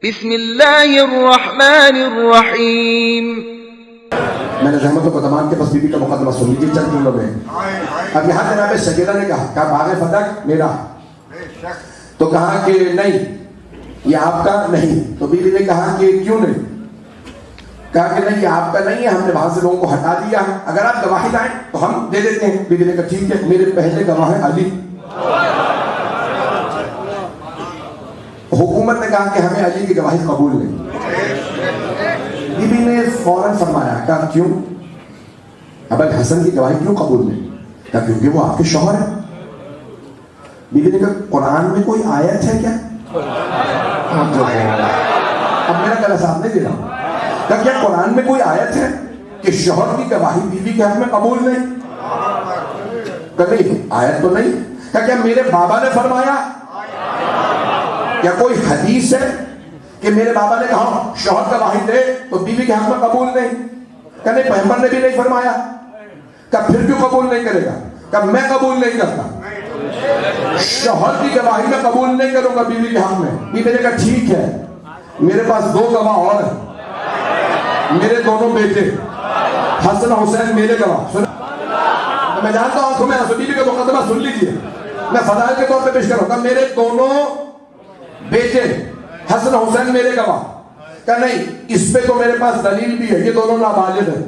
بسم اللہ الرحمن الرحیم. میں نے زحمتوں کو تمام کے پس بی بی کا مقدمہ سن لیجیے چند جملوں میں. اب یہاں جناب سیدہ نے کہا باغ فتح میرا، تو کہا کہ نہیں یہ آپ کا نہیں. تو بی بی نے کہا کہ کیوں نہیں؟ کہا کہ نہیں یہ آپ کا نہیں ہے، ہم نے وہاں سے لوگوں کو ہٹا دیا ہے، اگر آپ گواہی لائیں تو ہم دے دیتے ہیں. بی بی نے کہا ٹھیک ہے، میرے پہلے گواہ ہیں علی. حکومت نے کہا کہ ہمیں علی کی گواہی قبول نہیں. بی بی نے فوراً فرمایا کہا کیوں؟ ابو الحسن کی گواہی کیوں قبول نہیں؟ کہا کیونکہ وہ آپ کے شوہر ہیں. بی بی نے کہا قرآن میں کوئی آیت ہے کیا؟ اب میرا گلا صاحب نہیں دے رہا. کہا کیا قرآن میں کوئی آیت ہے کہ شوہر کی گواہی بیوی کے حق میں قبول نہیں؟ کہا نہیں آیت تو نہیں. کہا کیا میرے بابا نے فرمایا؟ کیا کوئی حدیث ہے کہ میرے بابا نے کہا شوہر گواہی دے تو بیوی کے حق میں قبول نہیں؟ کہا نہیں پیغمبر نے بھی نہیں فرمایا. کہا پھر کیوں قبول نہیں کرے گا؟ کہا میں قبول نہیں کرتا، شوہر کی گواہی میں قبول نہیں کروں گا بیوی کے حق میں. بیوی نے کہا ٹھیک ہے، میرے پاس 2 گواہ اور ہیں، میرے دونوں بیٹے حسن حسین میرے گواہ. میں جانتا ہوں آنکھوں میں آنسو، بیوی کا مقدمہ سن لیجیے، میں فضائل کے طور پہ پیش کروں گا. میرے دونوں بیٹے حسن حسین میرے گواہ. کہ نہیں اس پہ تو میرے پاس دلیل بھی ہے، یہ دونوں نابالغ ہیں،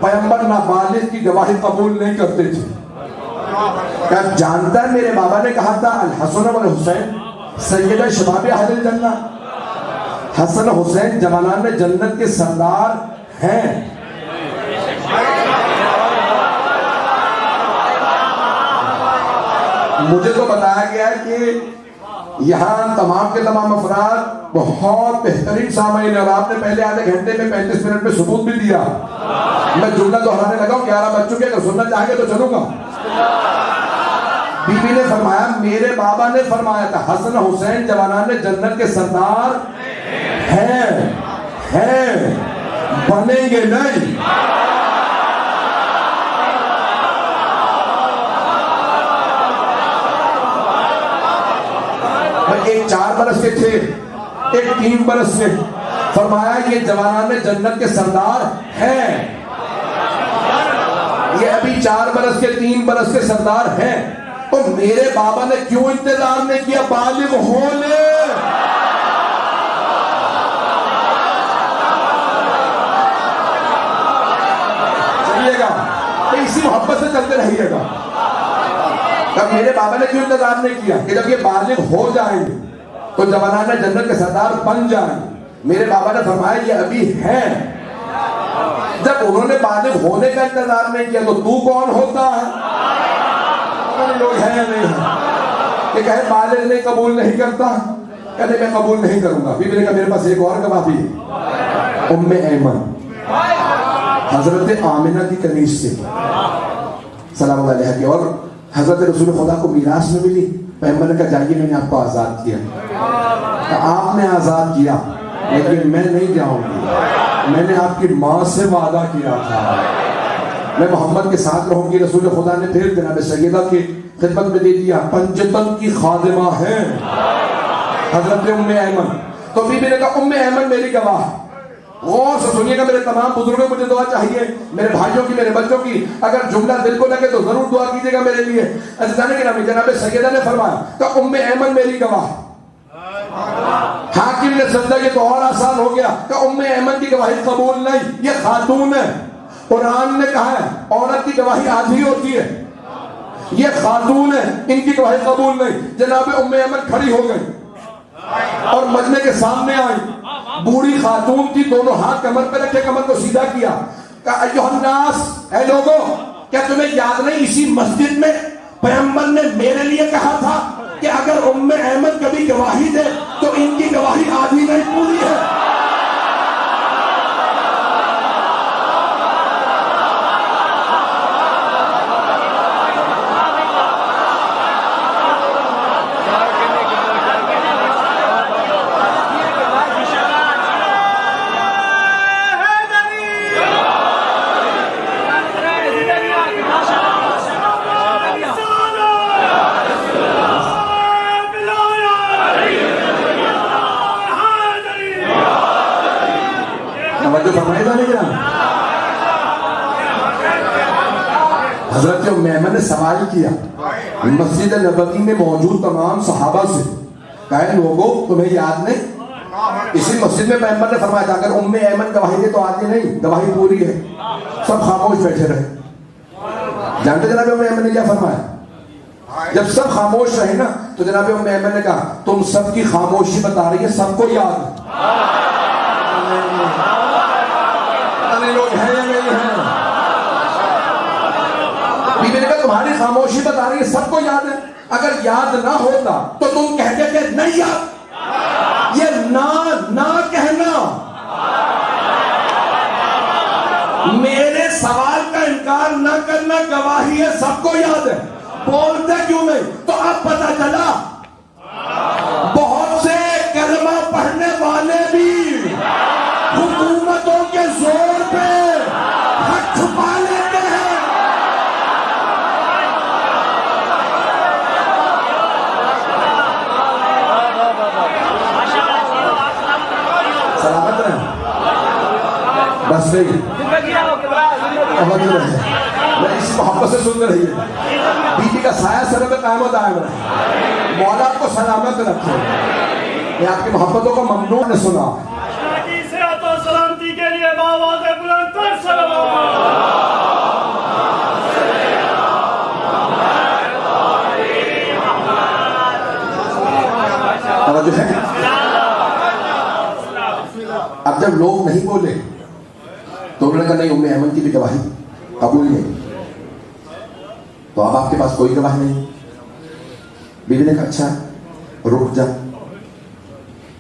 پیغمبر نابالغ کی گواہی قبول نہیں کرتے تھے. کیا جانتا ہے میرے بابا نے کہا تھا الحسن والحسین سیدہ شباب اہل الجنہ، حسن حسین جوانان جنت کے سردار ہیں. مجھے تو بتایا گیا ہے کہ یہاں تمام کے تمام افراد بہت بہترین سامعین ہیں، اور آپ نے پہلے آدھے گھنٹے میں 35 منٹ میں ثبوت بھی دیا. میں جملہ دہرانے لگا ہوں، 11 بج چکے، اگر سننا چاہیں گے تو چلوں گا. بی بی نے فرمایا میرے بابا نے فرمایا تھا حسن حسین جوانان جنت کے سردار ہیں، بنیں گے نہیں. ایک 4 برس کے تھے، ایک 3 برس کے. فرمایا یہ جوانان جنت کے سردار ہیں، یہ ابھی 4 برس کے 3 برس کے سردار ہیں. تو میرے بابا نے کیوں انتظار نہیں کیا بالغ ہونے؟ چلیے گا اسی محبت سے چلتے رہیے گا. تب میرے بابا نے کیوں انتظار نہیں کیا کہ جب یہ بالغ ہو جائیں گے تو جوانان جنت کے سردار بن جائیں گے؟ میرے بابا نے فرمایا یہ ابھی ہیں. جب انہوں نے بالغ ہونے کا انتظار نہیں کیا تو کون ہوتا ہے؟ لوگ ہیں یا نہیں ہیں کہ کہے بالغ نہیں قبول نہیں کرتا، کہتے میں قبول نہیں کروں گا. بی بی نے کہا میرے پاس ایک اور گواہ بھی ہے، ام ایمن حضرت آمنہ کی کنیز سے سلام اللہ علیہ کی، اور حضرت رسول خدا کو میراث میں ملی. پیغمبر نے کہا جائیے میں نے آپ کو آزاد کیا. آپ نے آزاد کیا لیکن میں نہیں جاؤں گی، میں نے آپ کی ماں سے وعدہ کیا تھا میں محمد کے ساتھ رہوں گی. رسول خدا نے پھر جناب سیدہ کی خدمت میں دے دیا، پنجتن کی خادمہ ہیں حضرت ام ایمن. تو بی بی نے کہا ام ایمن میری گواہ. غور سے سنیے گا میرے تمام بزرگوں، مجھے دعا چاہیے، میرے بھائیوں کی، میرے بچوں کی. اگر جملہ دل کو لگے تو ضرور دعا کیجیے گا میرے لیے. عزیزان گرامی جناب سیدہ نے فرمایا کہ ام ایمن میری گواہ. حاکم نے سمجھا یہ تو اور آسان ہو گیا کہ ام ایمن کی گواہی قبول نہیں، یہ خاتون ہے. قرآن نے کہا ہے عورت کی گواہی آدھی ہوتی ہے، یہ خاتون ہے، ان کی گواہی قبول نہیں. جناب ام ایمن کھڑی ہو گئی اور مجمع کے سامنے آئی. بوڑھی خاتون کی، دونوں ہاتھ کمر پہ رکھے، کمر کو سیدھا کیا. کہا ایھا الناس، اے لوگوں، کیا تمہیں یاد نہیں اسی مسجد میں پیغمبر نے میرے لیے کہا تھا کہ اگر ام ایمن کبھی گواہی دے تو ان کی گواہی آدھی نہیں پوری ہے. توجہ فرمائے گا نہیں جناب؟ حضرت ام ایمن نے سوال کیا مسجد نبوی میں موجود تمام صحابہ سے، کہا لوگوں تمہیں یاد نہیں؟ اسی مسجد میں پیغمبر نے فرمایا تھا اگر ام ایمن گواہی دے تو آدھی نہیں، گواہی پوری ہے. سب خاموش بیٹھے رہے. جانتے جناب ام ایمن نے کیا فرمایا؟ جب سب خاموش رہے نا تو جناب ام ایمن نے کہا تم سب کی خاموشی بتا رہی ہے سب کو یاد ہے. لوگ ہیں یا نہیں ہیں؟ بیوی نے کہا تمہاری خاموشی بتا رہی ہے سب کو یاد ہے، اگر یاد نہ ہوتا تو تم کہتے کہ نہیں یاد. یہ نہ کہنا میرے سوال کا انکار نہ کرنا گواہی ہے سب کو یاد ہے. بولتے کیوں نہیں؟ تو اب پتہ چلا بہت سے کلمہ پڑھنے والے بھی حکومتوں کے زور پہ حق چھپا لیتے ہیں. سلامت رہیں بس نہیں اس محبت سے سن رہی ہے. بیوی کا سایہ سر پہ قائم و دائم رہے. مولا آپ کو سلامت رکھے. میں آپ کی محبتوں کو ممنوع نے سنا. سلامتی کے لیے باواز بلند تر سلام. اب جب لوگ نہیں بولے تو انہوں نے کہا نہیں ام ایمن کی بھی گواہی قبول نہیں، تو اب آپ کے پاس کوئی گواہ نہیں. بیوی نے کہا اچھا رک جا،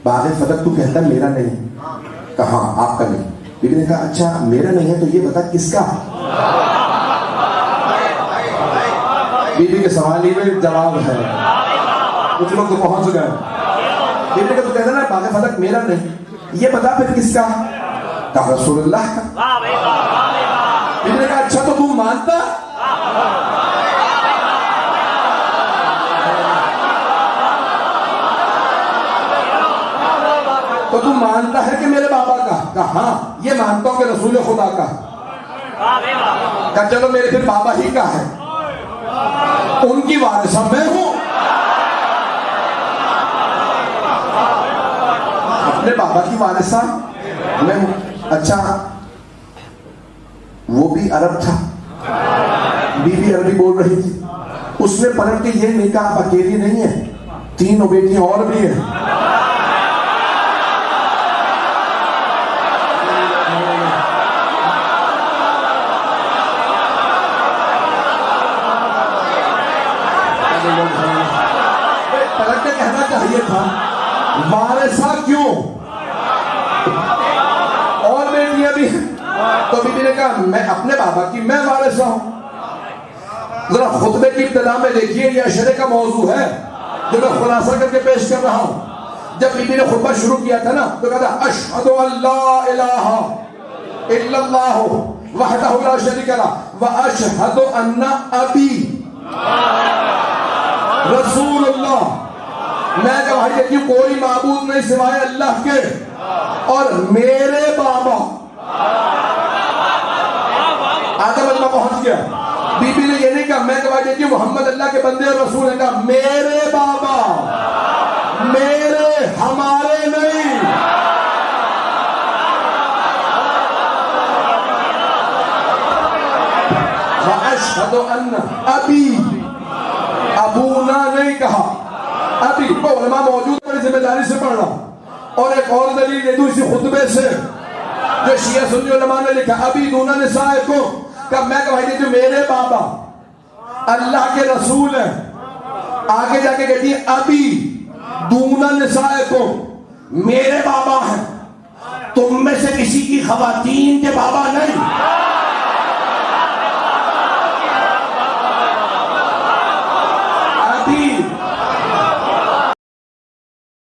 باغ فتح تو کہتا میرا نہیں. کہا آپ کا نہیں. بیوی نے کہا اچھا میرا نہیں ہے تو یہ بتا کس کا؟ بیوی کے سوال ہی میں جواب ہے. کچھ لوگ تو پہنچ گئے. بیوی نے کہا تو کہتا نا باغ فتح میرا نہیں، یہ بتا پھر کس کا؟ کہا رسول اللہ کا. بیوی نے کہا اچھا تو تم مانتا؟ تو تم مانتا ہے کہ میرے بابا کا؟ کہا ہاں یہ مانتا ہوں کہ رسول خدا کا. کہا چلو میرے پھر بابا ہی کا ہے، ان کی وارثہ میں ہوں. اپنے بابا کی وارثہ میں ہوں. اچھا وہ بھی عرب تھا، بیوی عربی بول رہی تھی. اس نے پلٹ کے یہ نہیں کہا آپ اکیلی نہیں ہے، تینوں بیٹیاں اور بھی ہیں. پلٹ کے کہنا چاہیے تھا وارثہ کیوں، اور بیٹیاں بھی ہیں. تو بیوی نے کہا میں اپنے بابا کی میں وارثہ ہوں. ذرا خطبے کی ابتدا میں دیکھیے یہ اشرے کا موضوع ہے جو میں خلاصہ کر کے پیش کر رہا ہوں. جب بیوی نے خطبہ شروع کیا تھا نا تو کہا تھا اشہد ان لا الہ الا اللہ وحدہ لا شریک لہ واشہد ان ابی رسول اللہ. میں گواہی دیتی ہوں کوئی معبود نہیں سوائے اللہ کے، اور میرے بابا آدم اللہ پہنچ گیا. بی بی نے یہ نہیں کہا میں گواہی دیتی ہوں محمد اللہ کے بندے اور رسول ہیں، کہا میرے بابا، میرے ہمارے نہیں. وَأَشْهَدُ أَنَّ أَبِي، ابونا نہیں کہا ابھی. وہ علماء موجود بڑی ذمہ داری سے پڑھ رہا. اور ایک اور دلیل دے دوں اسی خطبے سے جو شیعہ سنی علماء نے لکھا ابھی دونا نسائکم، کہ میں گواہی دیتی ہوں میرے بابا اللہ کے رسول ہیں. آگے جا کے کہتی ہے ابھی دونا نسائکم، میرے بابا ہیں، تم میں سے کسی کی خواتین کے بابا نہیں.